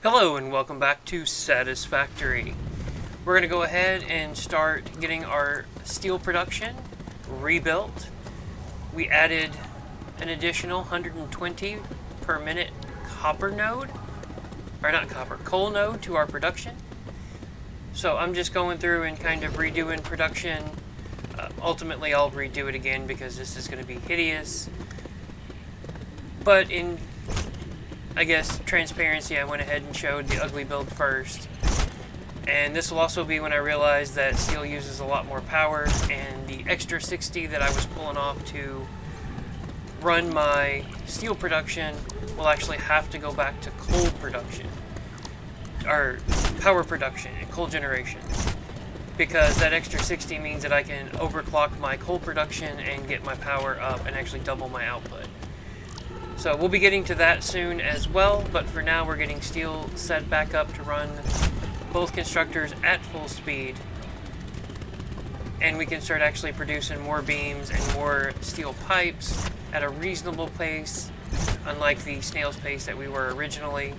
Hello and welcome back to Satisfactory. We're going to go ahead and start getting our steel production rebuilt. We added an additional 120 per minute copper node, or not copper, coal node to our production. So I'm just going through and kind of redoing production. Ultimately I'll redo it again because this is going to be hideous. But in, I guess, transparency, I went ahead and showed the ugly build first. And this will also be when I realized that steel uses a lot more power, and the extra 60 that I was pulling off to run my steel production will actually have to go back to coal production, or power production and coal generation. Because that extra 60 means that I can overclock my coal production and get my power up and actually double my output. So we'll be getting to that soon as well, but for now we're getting steel set back up to run both constructors at full speed, and we can start actually producing more beams and more steel pipes at a reasonable pace, unlike the snail's pace that we were originally.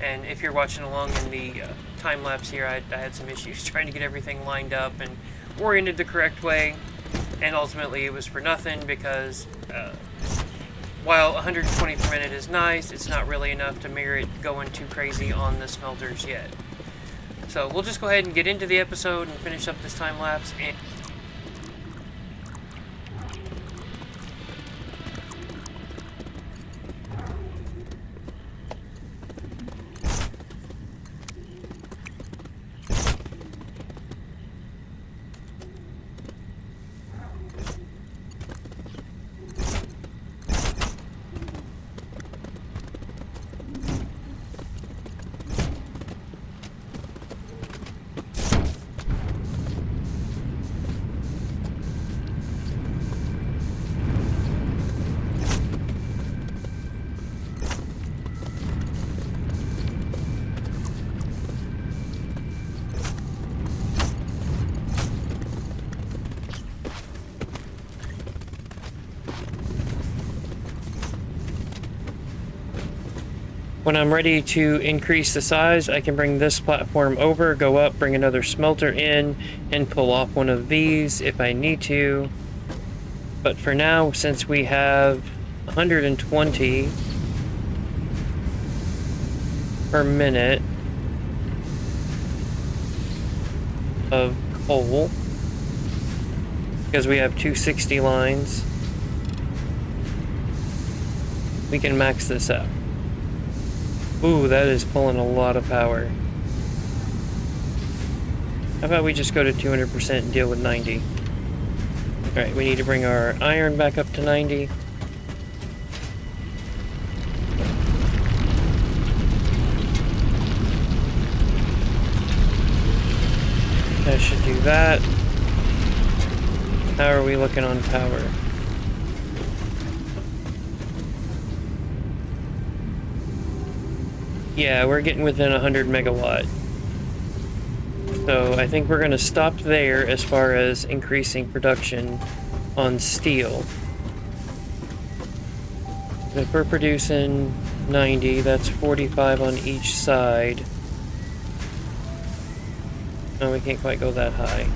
And if you're watching along in the time lapse here, I had some issues trying to get everything lined up and oriented the correct way, and ultimately it was for nothing because while 120 per minute is nice, it's not really enough to merit going too crazy on the smelters yet. So we'll just go ahead and get into the episode and finish up this time lapse. And when I'm ready to increase the size, I can bring this platform over, go up, bring another smelter in, and pull off one of these if I need to. But for now, since we have 120 per minute of coal, because we have 260 lines, we can max this out. Ooh, that is pulling a lot of power. How about we just go to 200% and deal with 90? Alright, we need to bring our iron back up to 90. That should do that. How are we looking on power? Yeah, we're getting within 100 megawatt. So I think we're going to stop there as far as increasing production on steel. If we're producing 90, that's 45 on each side. No, we can't quite go that high.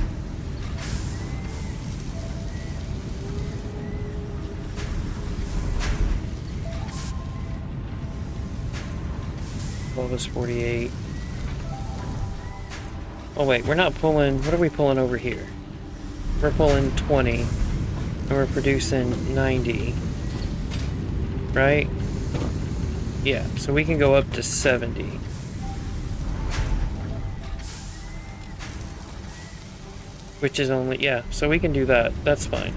Is 48. Oh wait, we're not pulling, what are we pulling over here? We're pulling 20, and we're producing 90, right? Yeah, so we can go up to 70. Which is only, yeah, so we can do that, that's fine.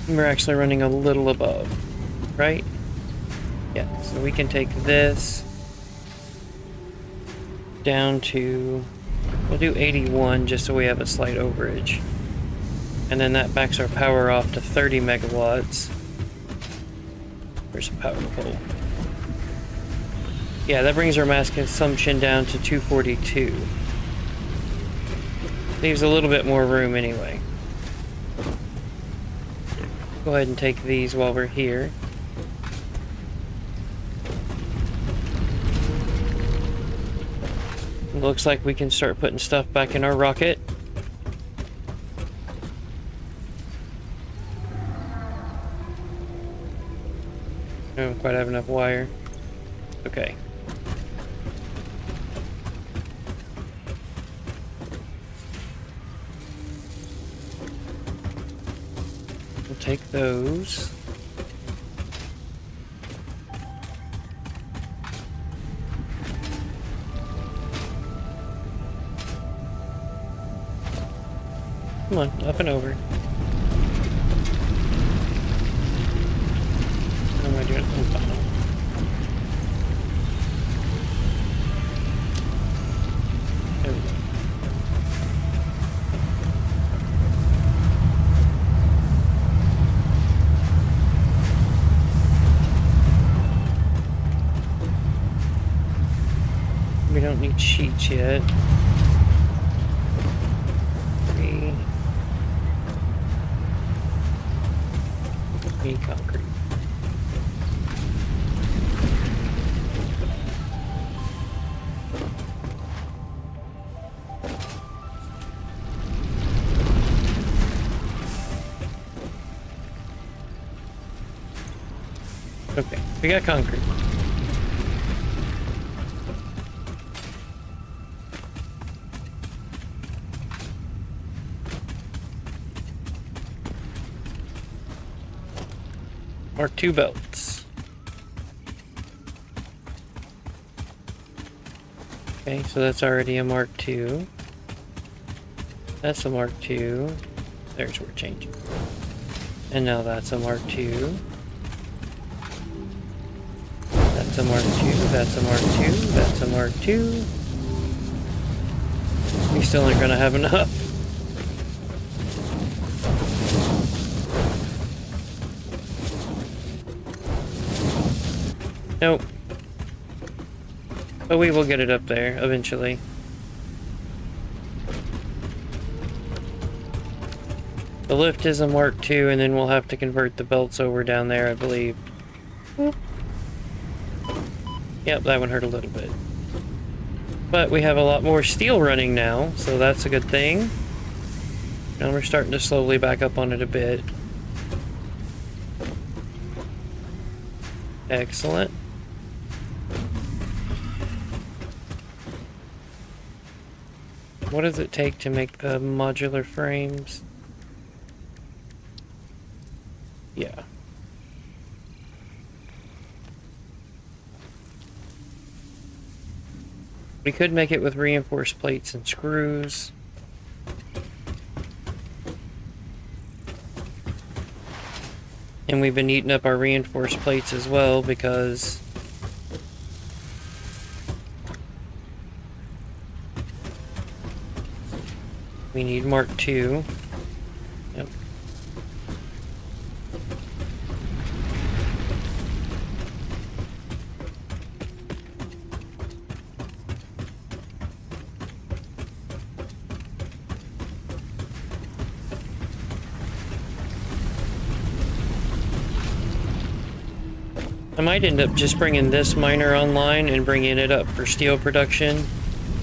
We're actually running a little above, right? Yeah, so we can take this down to, we'll do 81 just so we have a slight overage. And then that backs our power off to 30 megawatts. Where's the power pole? Yeah, that brings our mass consumption down to 242. Leaves a little bit more room anyway. Go ahead and take these while we're here. Looks like we can start putting stuff back in our rocket. I don't quite have enough wire. Okay. We'll take those. Come on, up and over. What am I doing? Oh, bottom. There we go. We don't need sheets yet. Need concrete. Okay, we got concrete. Mark II belts. Okay, so that's already a Mark II. That's a Mark II. There's where we're changing. And now that's a Mark II. That's a Mark II. That's a Mark II. That's a Mark II. We still aren't gonna have enough. Nope. But we will get it up there eventually. The lift is a Mark II, and then we'll have to convert the belts over down there, I believe. Yep, that one hurt a little bit. But we have a lot more steel running now, so that's a good thing. And we're starting to slowly back up on it a bit. Excellent. What does it take to make the modular frames? Yeah. We could make it with reinforced plates and screws. And we've been eating up our reinforced plates as well because we need Mark II. Yep. I might end up just bringing this miner online and bringing it up for steel production,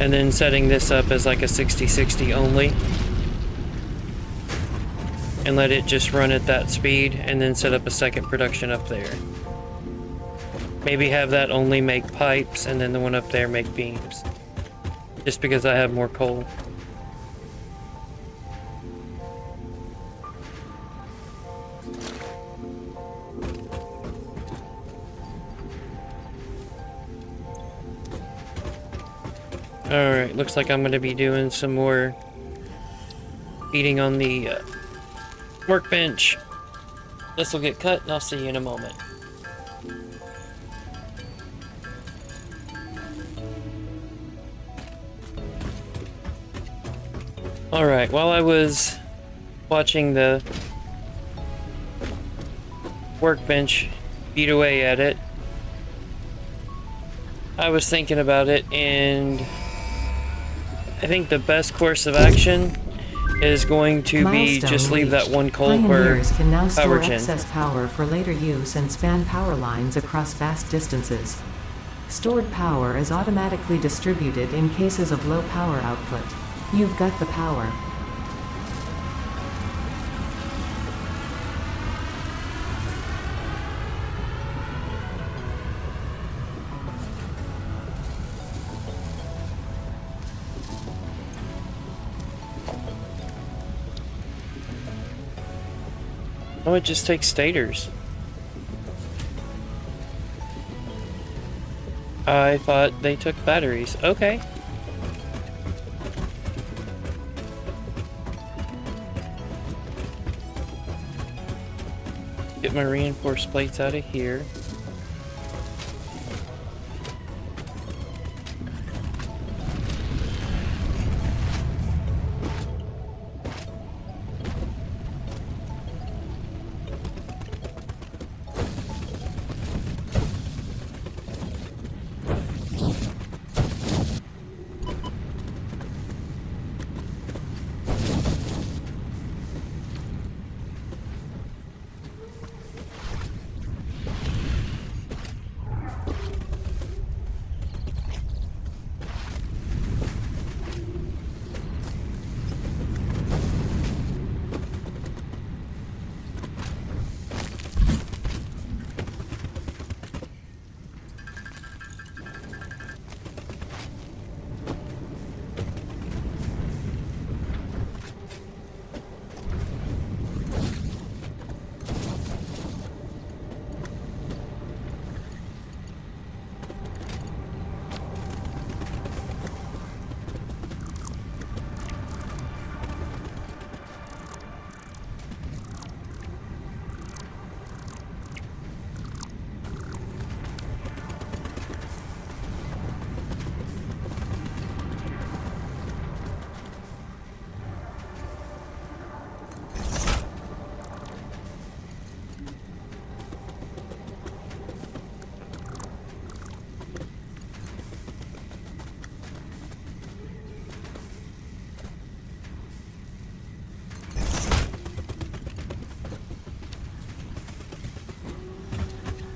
and then setting this up as like a 60/60 only. And let it just run at that speed, and then set up a second production up there. Maybe have that only make pipes, and then the one up there make beams. Just because I have more coal. Alright, looks like I'm going to be doing some more feeding on the workbench. This will get cut, and I'll see you in a moment. Alright, while I was watching the workbench beat away at it, I was thinking about it, and I think the best course of action is going to be just leave that one coal per can now store power gen. excess power for later use and span power lines across vast distances. Stored power is automatically distributed in cases of low power output. You've got the power. Oh, it just takes stators. I thought they took batteries. Okay. Get my reinforced plates out of here.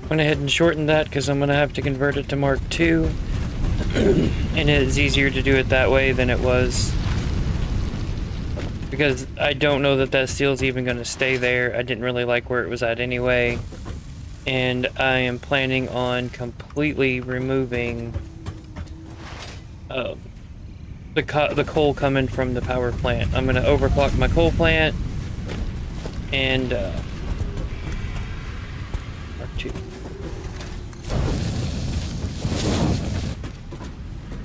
Went ahead and shortened that because I'm going to have to convert it to Mark II. And it's easier to do it that way than it was. Because I don't know that that steel's even going to stay there. I didn't really like where it was at anyway. And I am planning on completely removing the coal coming from the power plant. I'm going to overclock my coal plant and Mark II.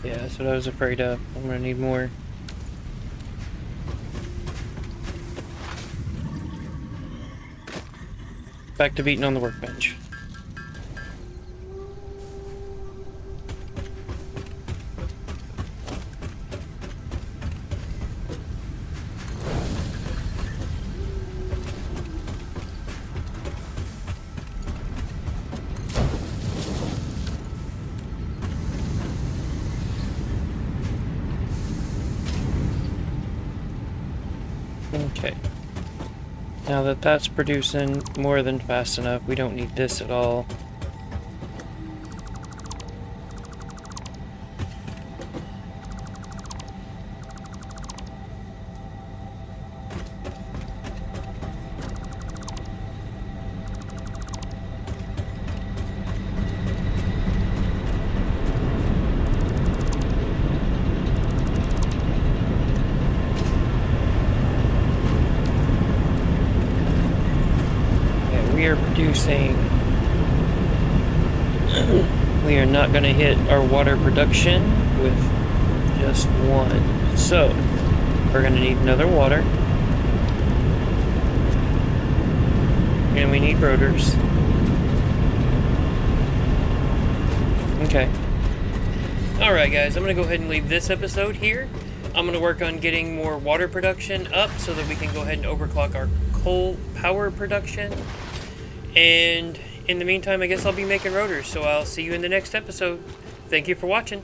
Yeah, that's what I was afraid of. I'm going to need more. Back to beating on the workbench. Okay. Now that that's producing more than fast enough, we don't need this at all. We are producing. We are not going to hit our water production with just one. So, we're going to need another water. And we need rotors. Okay. Alright guys, I'm going to go ahead and leave this episode here. I'm going to work on getting more water production up so that we can go ahead and overclock our coal power production. And in the meantime, I guess I'll be making rotors, so I'll see you in the next episode. Thank you for watching.